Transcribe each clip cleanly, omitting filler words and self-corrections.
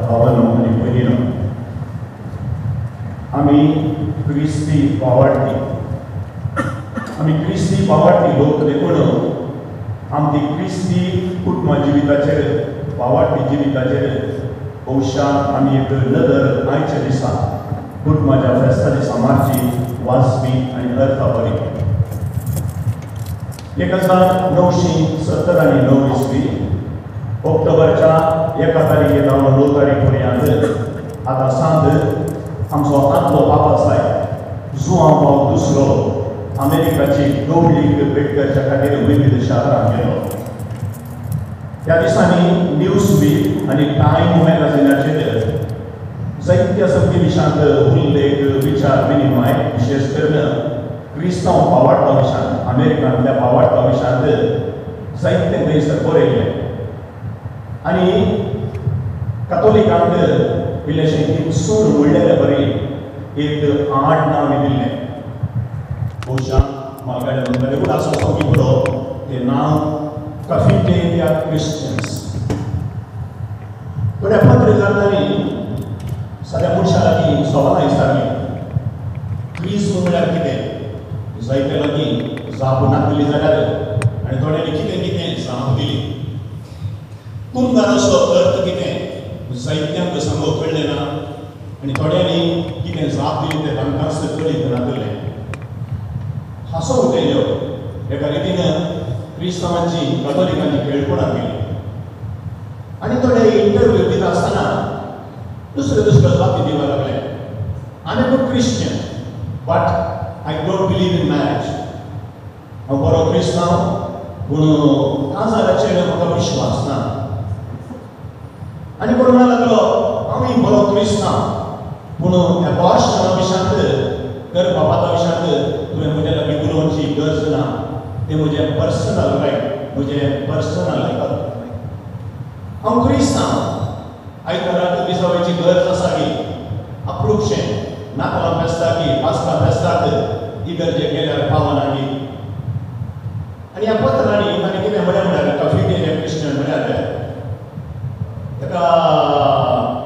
भावांनो आनी भयणींनो, आमी क्रिस्ती वावडटी लोक देखून आमची क्रिस्ती कुटुंब जिविताचेर वावडटी जिविताचेर भविश्यान आमी एक नदर आयच्या दिसा कुटुंबाच्या फेस्ता दिसा मारची वाचपी आनी अर्थापरी 1970 आनी 9 इसवी ऑक्टोबरच्या 1 तारीखे जावन 9 तारीख पर्यंत आतां सांत आमचो आदलो पापासाय जुआंव पाव दुसरो अमेरिकाची डोबलीक भेट करच्या खातीर विविध शारांत गेलो. त्या दिसांनी न्यूज वीक आनी टायम मॅगझिनाचेर जायत्या सगळ्या विशयांत उल्लेख विचार विनिमय विशेष करून क्रिस्तांव पावाडटा विशयांत अमेरिकांतल्या पावाडटा विशयांत जायते थंयसर बरयले आनी कातोलिकांक इल्लेशें सूर म्हणलेले बरी एक 8 नांव दिल्लें. भोवशा म्हाका देखून आसा की बरो तें नांव कॅफेटेरिया क्रिश्चियन्स. पूण ह्या पत्रकारांनी सगळ्या मनशां लागीं सवालां विचारलीं. क्रिस्त म्हळ्यार कितें? जायते लागीं जाप नाकली जाल्यार आनी थोड्यांनी कितें कितें जाप दिली. कुंभाराचो अर्थ कितें जायत्यांक सांगूंक कळ्ळें ना आनी थोड्यांनी कितें जाप दिली तें तांकांच कळीत नासलें. हांसो उठयल्यो एका रितीन क्रिस्तांवांची कॅथोलिकांची खेळपणां केली आनी थोडे इंटरव्यू दिता आसतना दुसरे जाती दिवंक लागले. I am a Christian but I don't believe in marriage. हांव बरो क्रिस्तांव पूण काजाराचेर म्हाका विश्वास ना. आनी कोण म्हणूंक लागलो हांवूय बरो क्रिस्तांव पूण एबॉर्शना विशयांत गर्भपाता विशयांत तुवें म्हज्या लागीं उलोवची गरज ना. तें म्हजें पर्सनल रायट, म्हजें पर्सनल लायफ. हांव क्रिस्तांव आयताराक दिसावयची गरज आसा की अप्रूपशें नातालां फेस्ताक की पास्का फेस्ताक इगर्जेक गेल्यार पावना की. आनी ह्या पत्रांनी ताणें कितें म्हळ्यार कॅफेटेरिया क्रिश्चियन म्हळ्यार ताका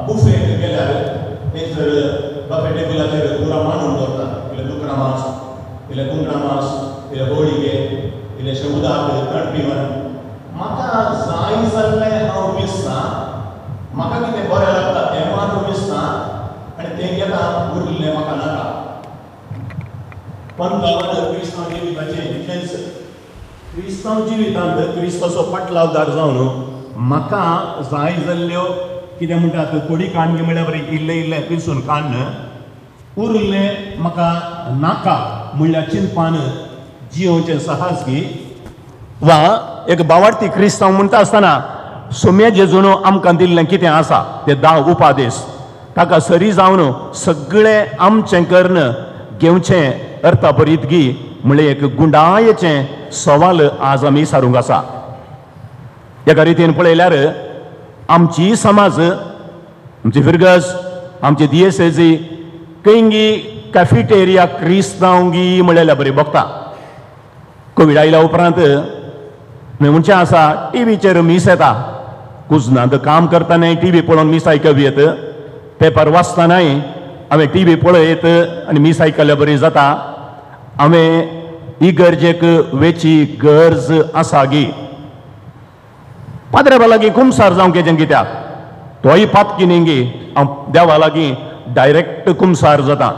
बुफेक गेल्यार एक जर बफे टेबलाचेर पुरा मांडून दवरता. इल्लें दुकरां मांस, इल्लें कुंकडां मांस, इल्लें होळिगे, इल्लेशें उदक थंड पिवन म्हाका जाय जाल्लें हांव विसतां. म्हाका कितें बरें लागता तें मात विसतां आनी तें घेता उरलें म्हाका नाका. पण गांवांत क्रिस्तांव जिविताचें इतलेंच क्रिस्तांव जिवितांत क्रिस्ताचो पाटलावदार जावन म्हाका जाय जाल्ल्यो कितें म्हणटात कोडी काणगे म्हळ्यार बरें इल्लें इल्लें पिसून काण्ण उरलें म्हाका नाका म्हणल्यार चिंतपान जियोवचें साहसगी. वा एक बावार्थी क्रिस्तांव म्हणटा आसतना सोम्या जेजून आमकां दिल्लें कितें आसा ते 10 उपादेश ताका सरी जावन सगळें आमचें कर्ण घेवचें अर्थापरीतगी म्हणल्यार एक गुंडायेचें सवाल आज आमी सारूंक आसा. एका रितीन पळयल्यार आमची समाज, आमची फिरगस, आमची दिएसेजी कैंगी कॅफेटेरिया क्रिस्तांवगी म्हणल्यार बरी बगता. कोविड आयल्या उपरांत म्हणचें आसा टीव्हीचेर मीस येता. कुजनांत काम करतानाय टीव्ही पळोवन मीस आयकप येत. पेपर वाचतानाय हांवें टीव्ही पळयत आनी मीस आयकल्यार बरी जाता. हांवें इगर्जेक वेची गरज आसा गी. पाद्रेबा लागीं कुमसार जावंक हेजें कित्याक? तोय पातकी न्ही हांव देवा लागीं डायरेक्ट कुमसार जाता.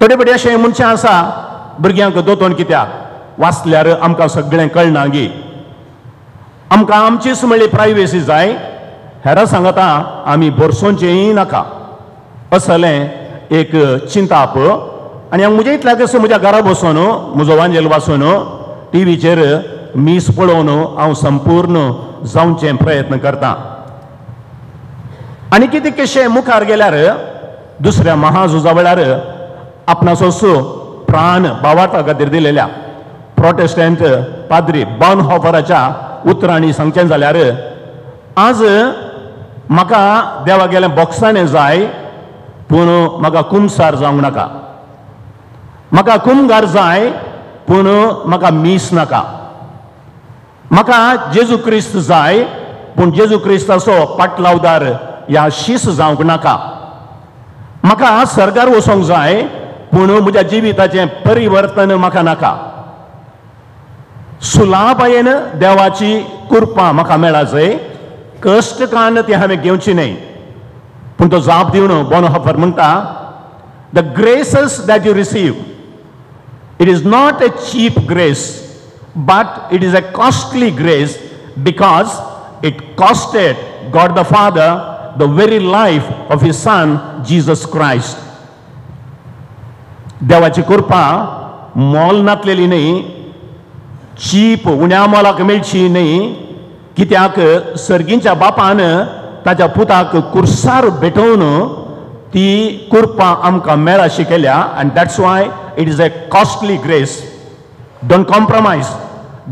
थोडे बडे अशें मनशां आसा भुरग्यांक दोतोन कित्याक वाचल्यार आमकां सगळें कळना गी. आमकां आमचीच म्हणली प्रायवेसी जाय. हेरां सांगता आमी बरसोवचेंय नाका असलें एक चिंताप. आनी हांव म्हज्या इतल्याक म्हज्या घरा बसून म्हजो वांजेल वाचून टीव्हीचेर मीस पळोवन हांव संपूर्ण जावचें प्रयत्न करतां. आनी कितें कशें मुखार गेल्यार दुसऱ्या महाझुजा वेळार आपणाचो प्राण बावार्था खातीर दिलेल्या प्रोटेस्टंट पाद्री बॉनहॉफराच्या उतरांनी सांगचें जाल्यार आज म्हाका देवा गेलें बॉक्सांनी जाय पूण म्हाका कुमसार जावंक नाका. म्हाका कुमगार जाय पूण म्हाका मीस नाका. म्हाका जेजू क्रिस्त जाय पूण जेजू क्रिस्ताचो पाटलावदार ह्या शीस जावंक नाका. म्हाका सर्गार वचोंक जाय पूण म्हज्या जिविताचें परिवर्तन म्हाका नाका. सुलाभायेन देवाची कृपा म्हाका मेळा जाय, कश्ट कान ती हांवें घेवची न्हय. पूण तो जाप दिवन बोनहोफर म्हणटा, the graces that you receive, it is not a cheap grace, but it is a costly grace, because it costed God the father the very life of his son Jesus Christ. देवाची कृपा मोल नातलेली न्हय, chip उण्या मोलाक मेळची न्हय, कित्याक सर्गींच्या बापान ताच्या पुताक कुर्सार भेटोवन ती कृपा आमकां मेळा शिकयल्या. And that's why it is a costly grace. Don't compromise,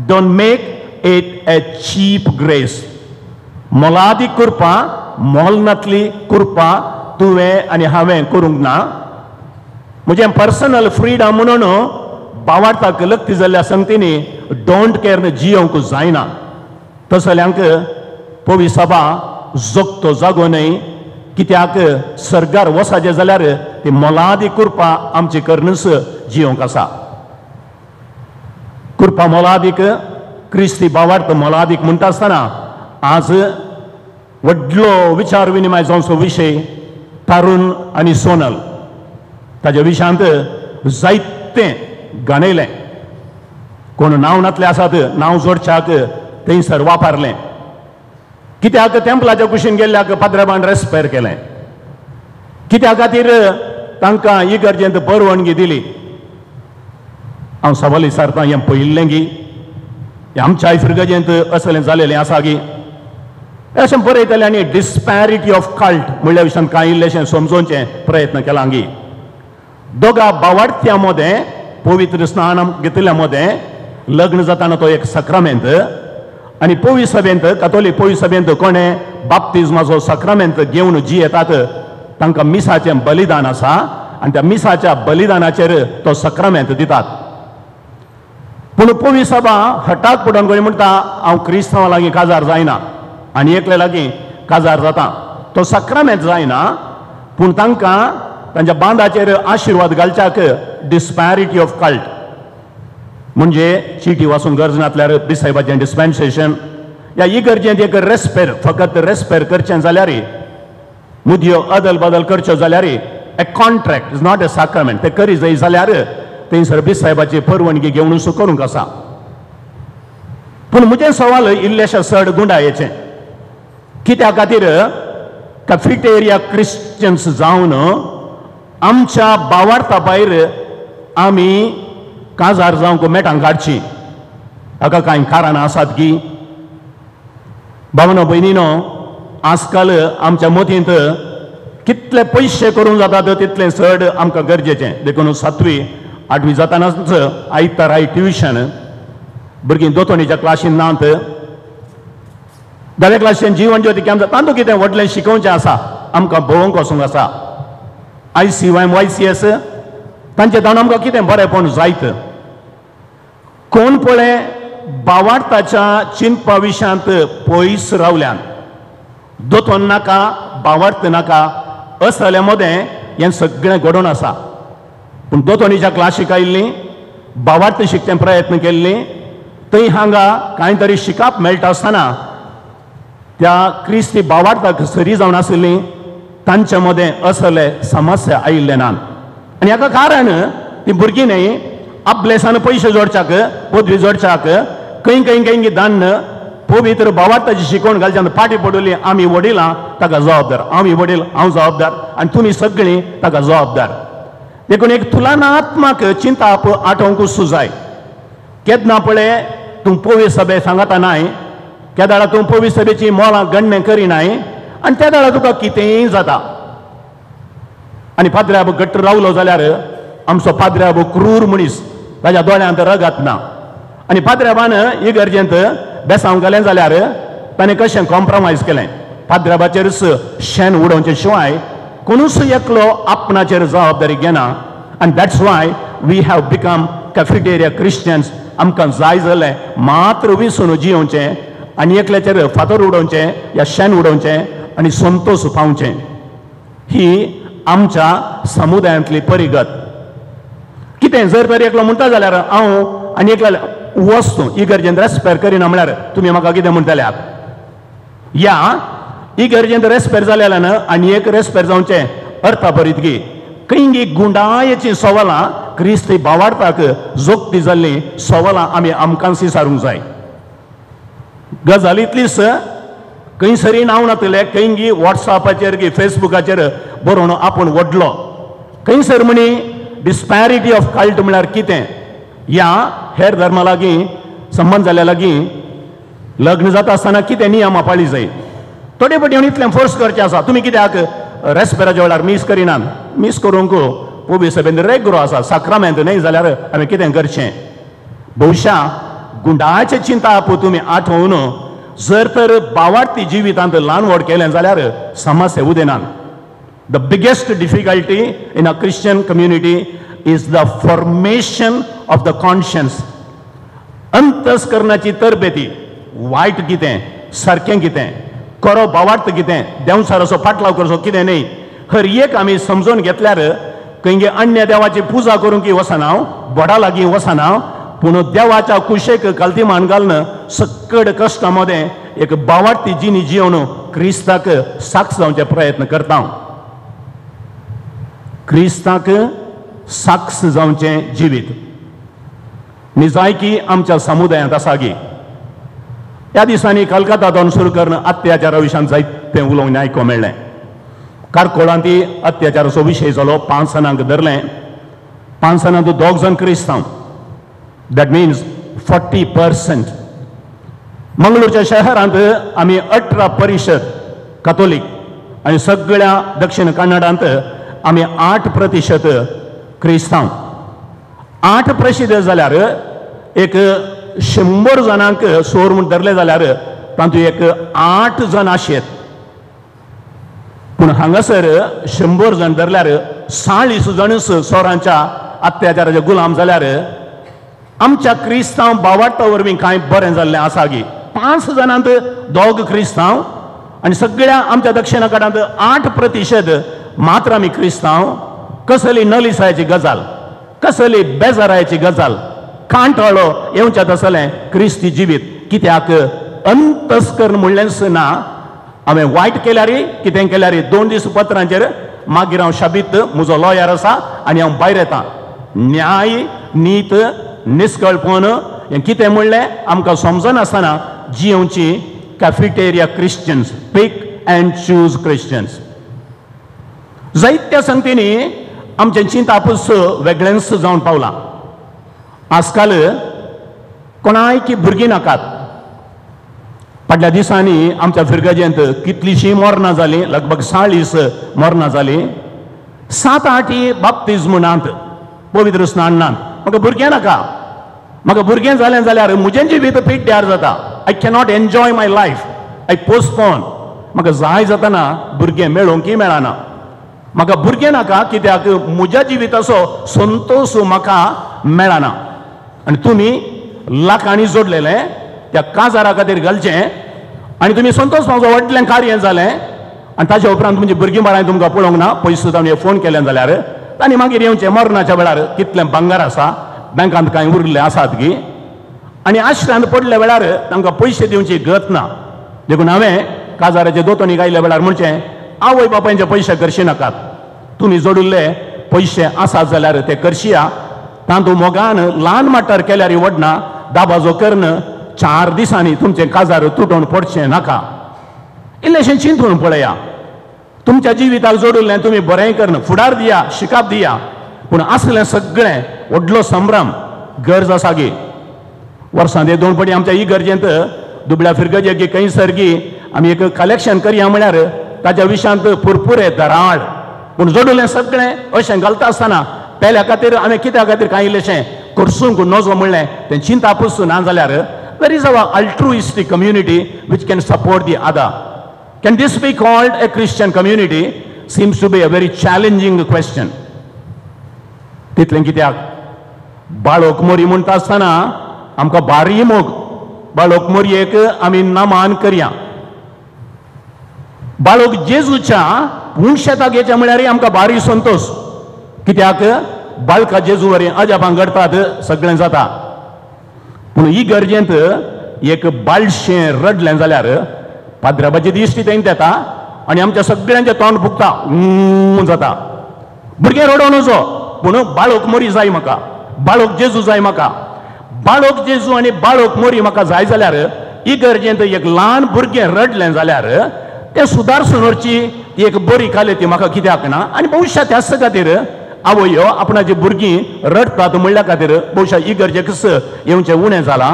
don't make it a cheap grace. मोलादी कृपा, मोल नातली कृपा तुवें आनी हांवें करूंक ना. म्हजें पर्सनल फ्रीडम म्हणून भावार्थाक लक्ती जाल्ल्या संगतींनी डोंट केअर जियोंक जायना. तसल्यांक पवी सभा जगतो जागो न्हय, कित्याक सर्गार वसाचें जाल्यार ती मोलादी कृपा आमची करनस जियोंक आसा. कृपा मोलादीक, क्रिस्ती भावार्थ मोलादीक म्हणटा आसतना आज व्हडलो विचार विनिमय जावचो विशय तारुण आनी सोनल. ताच्या विशयांत जायतें गाणयलें. कोण नांव नातले आसात नांव जोडच्याक थंयसर वापरलें. कित्याक टेंपलाच्या कुशीन गेल्ल्याक पाद्रबान रेस्पेर केलें. कित्या खातीर तांकां इगर्जेंत परवानगी दिली. हांव सवाल विचारतां, हें पयिल्लें गी? आमच्या इफिर्गजेंत असलें जालेलें आसा गी? अशें बरयतलें आनी डिस्पॅरिटी ऑफ कल्ट म्हणल्या विशयान कांय इल्लेशें समजोवचें प्रयत्न केला गी. दोगा भावार्थ्यां मदें पवित्र स्नान घेतल्या मदें लग्न जाताना तो एक सक्रामेंत, आनी पवी सभेंत, कातोलीक पवी सभेंत कोणें बाप्तिजमाचो सक्रामेंत घेवन जी येतात तांकां मिसाचें बलिदान आसा, आनी त्या मिसाच्या बलिदानाचेर तो सक्रामेंत दितात. पूण पवी सभा हटाक पडून कोणी म्हणटा, हांव क्रिस्तांवां लागीं काजार जायना आनी एकले लागीं काजार जाता. तो सक्रामेंत जायना, पूण तांकां तांच्या बांदाचेर आशिर्वाद घालच्याक डिस्पॅरिटी ऑफ कल्ट म्हणजे चिटी वाचून गरज नातल्यार बिसायबाचें डिस्पेन्सेशन. ह्या इगर्जेंत एक रेस्पेर, फकत रेस्पेर करचें जाल्यार, मुदयो अदल बदल करच्यो जाल्यार, ए कॉन्ट्रॅक्ट इज नॉट ए साक्रमेंट, ते करी जाय जाल्यार थंयसर बिसायबाची परवानगी घेवनूच करूंक आसा. पूण म्हजें सवाल इल्लेशें चड गुंडायेचें. कित्या खातीर कॅफेटेरिया क्रिश्चन्स जावन आमच्या भावार्था भायर आमी काजार जावंक मेटांक काडची? हाका कांय कारणां आसात की? भावनो भयणीनो, आजकाल आमच्या मतींत कितले पयशे करूंक जातात तितलें चड आमकां गरजेचें. देखून 7वी 8वी जातानाच आयतार ट्युशन, भुरगीं दोतोणीच्या क्लासीन नात, 10व्या क्लासीन जीवन ज्योती कॅम्प, तातूंत कितें व्हडलें शिकोवचें आसा, आमकां भोंवूंक वचूंक आसा. ICYM YCS तांचे दावन आमकां कितें बरेंपण जायत. कोण पळय भावार्थाच्या चिंतपा विशयांत पयस रावल्यान, दोतोन नाका, भावार्थ नाका, असल्या मदें हें सगळें घडोवन आसा. पूण दोतोणीच्या क्लासीक आयिल्लीं, भावार्थ शिकचे प्रयत्न केल्लीं, थंय हांगा कांय तरी शिकप मेळटा आसतना त्या क्रिस्ती भावार्थाक सरी जावन आशिल्लीं तांच्या मदें असले समस्या आयिल्ले नात. आनी हाका कारण ती भुरगीं न्हय, आपलेसान पयशे जोडच्याक, पदवी जोडच्याक खंय खंय खंय दान्न पवित्र भावार्थाची शिकवण घालच्यान फाटी पडली. आमी वडिलां ताका जबाबदार, आमी वडील हांव जबाबदार, आनी तुमी सगळीं ताका जबाबदार. देखून एक तुलनात्मक चिंता आठोवंकूच जाय. केन्ना पळय तूं पवी सभे सांगता नाय, केदाळा तूं पवी सभेची मोलां गणने करिनाय, आनी त्या दाळा तुका कितेंय जाता. आनी पाद्र्याब घट्ट रावलो जाल्यार आमचो पाद्र्याब क्रूर मनीस, ताच्या दोळ्यांत रगत ना. आनी पाद्र्याबान इगर्जेंत बेसांव घालें जाल्यार ताणें कशें कॉम्प्रोमायज केलें. पाद्र्याबाचेरच शेण उडोवचे शिवाय कोणूच एकलो आपणाचेर जबाबदारी घेना. आनी that's why we have become cafeteria Christians. आमकां जाय जालें मात्र विसरून जियोवचें आनी एकल्याचेर फातर उडोवचें या शेण उडोवचें आनी संतोश पावचें, ही आमच्या समुदायांतली परिगत. कितें जर तर एकलो म्हणटा जाल्यार हांव आनी एकल्या वस्तू इगर्जेंत रेस्पेर करिना म्हळ्यार तुमी म्हाका कितें म्हणटल्यात. या इगर्जेंत रेस्पेर जाल्यार आनी एक रेस्पेर जावचें अर्था परितकी कैंगी गुंडायेचीं सवालां क्रिस्ती भावार्थाक जोगती जाल्लीं सवालां आमी आमकां विचारूंक जाय. गजाल इतलीच खंयसरी नांव नातलें कैंगी वॉट्सॅपाचेर की फेसबुकाचेर बरोवन आपूण वडलो. खंयसर म्हणी डिस्पॅरिटी ऑफ कल्ट म्हळ्यार कितें, या हेर धर्मा लागीं संबंद जाल्या लागीं लग्न जाता आसतना कितें नियमां पाळली जाय. थोडे फावटी इतलें फोर्स करचें आसा. तुमी कित्याक रेस्पेराच्या वेळार मीस करिनात? मीस करूंक पोबी सभेंत रेगरो आसा. साक्रामेंत न्हय जाल्यार आमी कितें करचें? भविश्या गुंडाचे चिंता आपूण तुमी आठवून जर तर भावार्थी जिवितांत ल्हान व्हड केलें जाल्यार समस्या उदेनात. The biggest difficulty in a Christian community is the formation of the conscience. अंतस्करणाची तरबेती. वायट कितें, सारकें कितें, खरो भावार्थ कितें, देंवचाराचो फाटलाव करचो कितें न्हय, हर एक आमी समजून घेतल्यार खंय अन्य देवाची पुजा करूंक वचना, बोडा लागीं वचना, पूण देवाच्या कुशेक काल्तिमान घालून सक्कड कश्टामध्ये एक भावार्थी जिणी जिवन क्रिस्ताक साक्ष जावचे प्रयत्न करता. क्रिस्ताक साक्ष जावचें जिवीत निजायकी आमच्या समुदायांत आसा गी. ह्या दिसांनी कलकत्तांतून सुरू करून अत्याचारा विशयान जायतें उलोवंक आयको मेळ्ळें. कारकोळांती अत्याचाराचो विशय जालो. 5 जाणांक धरलें. 5 जाणांत 2 जाण क्रिस्तांव. That means 40%. मंगळूरच्या शहरांत आमी 18 परिशद कॅथोलीक आनी सगळ्या दक्षिण कन्नडांत आमी 8% क्रिस्तांव. 8% जाल्यार एक 100 जाणांक सोर म्हूण धरले जाल्यार तातूंत एक 8 जाण आशेत. पूण हांगासर 100 जाण धरल्यार 40 जाणूच सोरांच्या अत्याचाराचे गुलाम जाल्यार आमच्या क्रिस्तांव भावार्था वरवीं कांय बरें जाल्लें आसा गी. 5 जाणांत 2 क्रिस्तांव आनी सगळ्या आमच्या दक्षिण कडांत 8% मात्र आमी क्रिस्तांव. कसली नलिसायची गजाल, कसली बेजारायची गजाल. कांटळो येवचें आसलें क्रिस्ती जिवीत. कित्याक अंतस्करण म्हणलेंच ना. हांवें वायट केल्यार कितें केल्यार 2 दीस पत्रांचेर मागीर हांव शाबीत म्हजो लॉयर आसा आनी हांव भायर येता. न्याय, नीत, निश्कळपण हें कितें म्हणलें आमकां समजनासतना जियोवची cafeteria Christians, pick and choose Christians. जायत्या संगतींनी आमचें चिंतापूस वेगळेंच जावन पावलां. आजकाल कोणायकी भुरगीं नाकात. फाटल्या दिसांनी आमच्या फिरगजेंत कितलींशीं मरणां जालीं. लगभग 40 मरणां जालीं. 7-8 बाप्तिस्म नात, पवित्र स्नान नात. म्हाका भुरगें नाका. म्हाका भुरगें जालें जाल्यार म्हजें जिवीत पिड्ड्यार जाता. I cannot enjoy my life. I postpone. म्हाका जाय जातना भुरगें मेळोवंकय मेळना. म्हाका भुरगें नाका कित्याक म्हज्या जिविताचो संतोश म्हाका मेळना. आनी तुमी लाखांनी जोडलेलें त्या काजारा खातीर घालचें आनी तुमी संतोश म्हाजो व्हडलें कार्य जालें आनी ताच्या उपरांत तुमची भुरगीं बाळांय तुमकां पळोवंक ना. पयस सुद्दां हांवें फोन केलें जाल्यार तांणी मागीर येवचें. मरणाच्या वेळार कितलें भांगार आसा, बँकांत कांय उरलें आसात गी, आनी आश्रांत पडल्या वेळार तांकां पयशे दिवची गत ना. देखून हांवें काजाराचे दोतोनी गायल्या वेळार म्हणचें, आवय बापायचे पयशे करशी नाकात. तुमी जोडिल्ले पयशे आसात जाल्यार ते करशिया. तांतू मोगान ल्हान माट्टार केल्यार वडना. दाबाजो कर्ण 4 दिसांनी तुमचें काजार तुटोवन पडचें नाका. इल्लेशें चिंतून पळया. तुमच्या जिविताक जोडिल्लें तुमी बरें करन फुडार दिया, शिकाप दिया. पूण असलें सगळें व्हडलो संभ्रम गरज आसा गे. वर्सांत 2 फावटी आमच्या इगर्जेंत दुबळ्या फिरगजे गे खंय सर्गी आमी एक कलेक्शन करया म्हळ्यार ताच्या विशयांत पुरपुरे धराड. पूण जोडिल्लें सगळें अशें घालता आसतना पेल्या खातीर आमी कित्या खातीर कांय इल्लेशें करसूंक नजो म्हणलें तें चिंता पसून ना जाल्यार where is our altruistic community which can support the other. Can this be called a Christian community? Seems to be a very challenging question. तितलें कित्याक बाळोक मोरी म्हणटा आसतना आमकां बारी मोग बाळोक मोरयेक आमी नमान करया. बाळोक जेजूच्या पुणशेतागेच्या म्हळ्यार आमकां भारी संतोश. कित्याक बाळका जेजू वरें अजापां घडटात सगळें जाता. पूण ही गरजेंत एक बाळशें रडलें जाल्यार पाद्राबाची दिश्टी तें येता आनी आमच्या सगळ्यांचें तोंड फुगता जाता. भुरगें रडोन वचो पूण बाळोक मोरी जाय म्हाका, बाळोक जेजू जाय म्हाका. बाळोक जेजू आनी बाळोक मोरी म्हाका जाय जाल्यार ही गरजेंत एक ल्हान भुरगें रडलें जाल्यार तें सुदारसून व्हरची एक बरी काले ती म्हाका कित्याक ना. आनी भविश्यात ह्याच खातीर आवयो आपणाची भुरगीं रडटात म्हणल्या खातीर भविश्या इगर्जेक येवचें उणें जालां.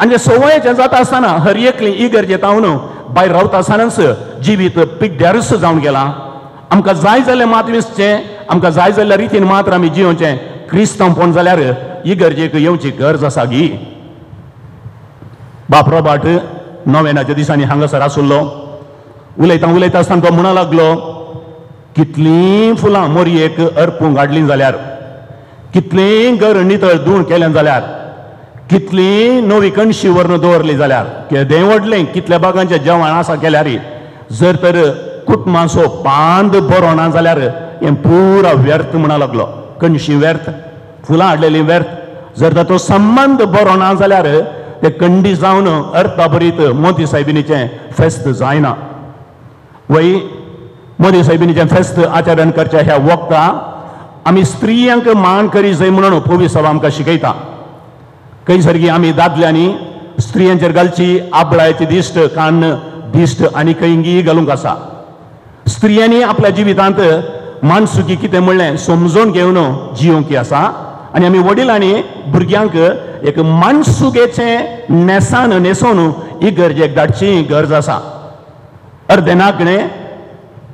आनी सवयेचें जाता आसतना हर एकली इगर्जेत हांव भायर रावता आसतनाच जिवीत पिड्ड्यारूच जावन गेलां. आमकां जाय जाल्यार मात विसचें, आमकां जाय जाल्यार रितीन मात्र आमी जियोचें. क्रिस्तांवपण जाल्यार इगर्जेक येवची गरज आसा गी. बाप रॉबर्ट नोवेनाच्या दिसांनी हांगासर आसुल्लो. उलयता आसतना तो म्हणूंक लागलो, कितलीं फुलां मोरयेक अर्पूंक हाडलीं जाल्यार, कितलीं घर नितळ धूण केलें जाल्यार, कितलीं नवी कणशी व्हरून दवरली जाल्यार, केदें व्हडलें कितल्या बागांचें जेवण आसा केल्यार जर तर कुटुंबाचो बांद बरो ना जाल्यार हें पुरा व्यर्थ म्हणूंक लागलो. कणशी व्यर्थ, फुलां हाडलेलीं व्यर्थ. जर तर तो संबंद बरो ना जाल्यार ते कंडी जावन अर्थाभरीत मोदी साहेबिनीचें फेस्त जायना. वय मोदी साहेबिनीचें फेस्त आचरण करच्या ह्या वखदां आमी स्त्रियांक मान करी जाय म्हणून पवित्र सभा आमकां शिकयता. खंय सारकी आमी दादल्यांनी स्त्रियांचेर घालची आबळायची दिश्ट, कान्न दिश्ट आनी खंयी घालूंक आसा. स्त्रियांनी आपल्या जिवितांत मानसुकी कितें म्हणलें समजून घेवन जियोवंकी आसा. आनी आमी वडिलांनी भुरग्यांक एक मानसुकेचें नेसान न्हेसोवन ही गरजेक धाडची गरज आसा. अर्दे नाकणें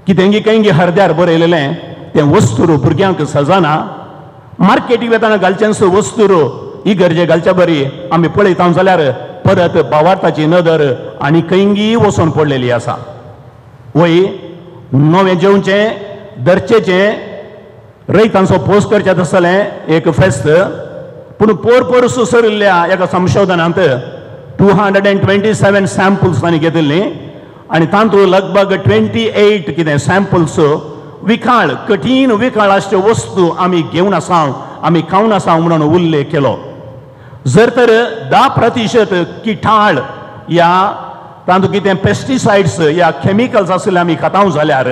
कितेंगी खंयी हरद्यार बरयलेलें तें वस्तूर भुरग्यांक सजना. मार्केटीक वेताना घालचें वस्तूर ही गरजे घालच्या बरी आमी पळयता जाल्यार परत भावार्थाची नदर आनी खंयी वचून पडलेली आसा. वय नवें जेवचें दर्चेचें रैतांचो पोस करचें आसतलें एक फेस्त. पूण पोर सुसरिल्ल्या एका संशोधनांत 227 सॅम्पल्सांनी घेतिल्लीं आनी तांतूं लगभग 28 कितें सॅम्पल्स विखाळ कठीण विखाळ अशे वस्तू आमी घेवन आसा, आमी खावन आसा म्हणून उल्लेख केलो. जर तर 10% किठाळ या तांतूं कितें पेस्टिसायड्स या केमिकल्स आसले आमी खाता जाल्यार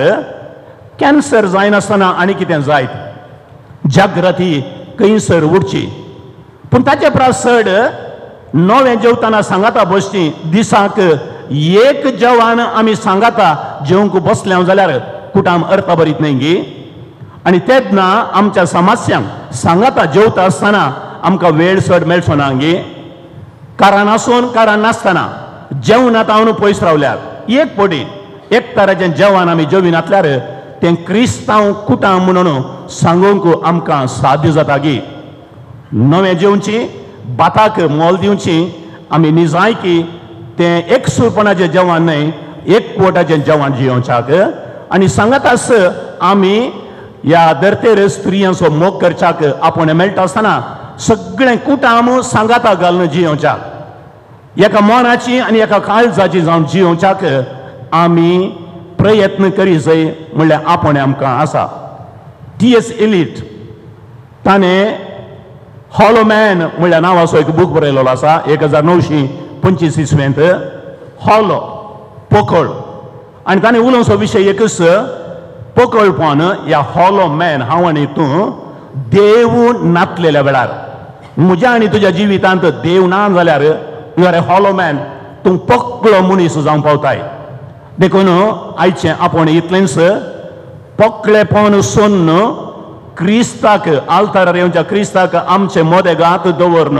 कॅन्सर जायनासतना आनी कितें जायत जागृती खंयसर उरची. पूण ताचे परस चड नवें जेवतना सांगाता बसची दिसाक एक जेवण आमी सांगाता जेवंक बसल्या जाल्यार कुटाम अर्थभरीत न्ही गी. आनी तेच ना आमच्या समस्यांक सांगाता जेवता आसतना आमकां वेळ चड मेळचो ना गे. कारण आसून कारण नासतना जेवणात हांव पयस रावल्यार एक पटी एक तराचें जेवण आमी जेविनातल्यार तें क्रिस्तांव कुटाम म्हणून सांगूंक आमकां साध्य जाता गी. नवें जेवची बाताक मोल दिवची आमी निजायकी तें एकसूरपणाचें जेवण न्हय एकवटाचें जेवण जियोवच्याक. आनी सांगातास आमी ह्या धर्तेर स्त्रियांचो मोग करच्याक आपूण मेळटा आसतना सगळें कुटाम सांगाता घालून जियोवच्याक एका मोनाची आनी एका काळजाची जावन जियोवच्याक आमी प्रयत्न करी जाय म्हणल्यार आपण आमकां आसा. T.S. Eliot ताणें हॉलो मॅन म्हणल्यार नांवाचो एक बूक बरयलेलो आसा 1925 इसवेंत. हॉलो पोकळ आनी ताणें उलोवचो विशय एकच पोकळपण ह्या हॉलो मॅन. हांव आनी तूं देव नातलेल्या वेळार म्हज्या आनी तुज्या जिवितांत देव ना जाल्यार you are a hollow man. तूं पोकळो मनीस जावं पावताय. देखून आयचें आपूण इतलेंच पोकळेपण सोन्न क्रिस्ताक आल्तारार येवच्या क्रिस्ताक आमचे मोदेगांत दवरून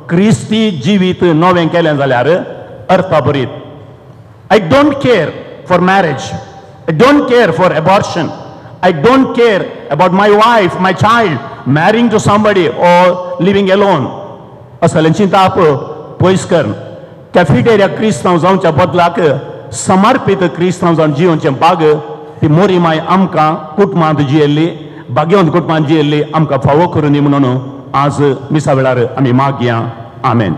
क्रिस्ती जिवीत नवें केलें जाल्यार अर्थाभरीत. I don't care for marriage, I don't care for abortion. I don't care about my wife, my child marrying to somebody or living alone. असलें चिंता आप पयस कर. कॅफेटेरिया क्रिस्तांव जावच्या बदलाक समर्पित क्रिस्तांव जावन जियोवचें भाग ती मोरी माय आमकां कुटुंबांत जियेल्ली भाग्यवंत कुटुंबांत जियेल्ली आमकां फावो करून दी म्हणून आज मिसा वेळार आमी मागया. आमेन.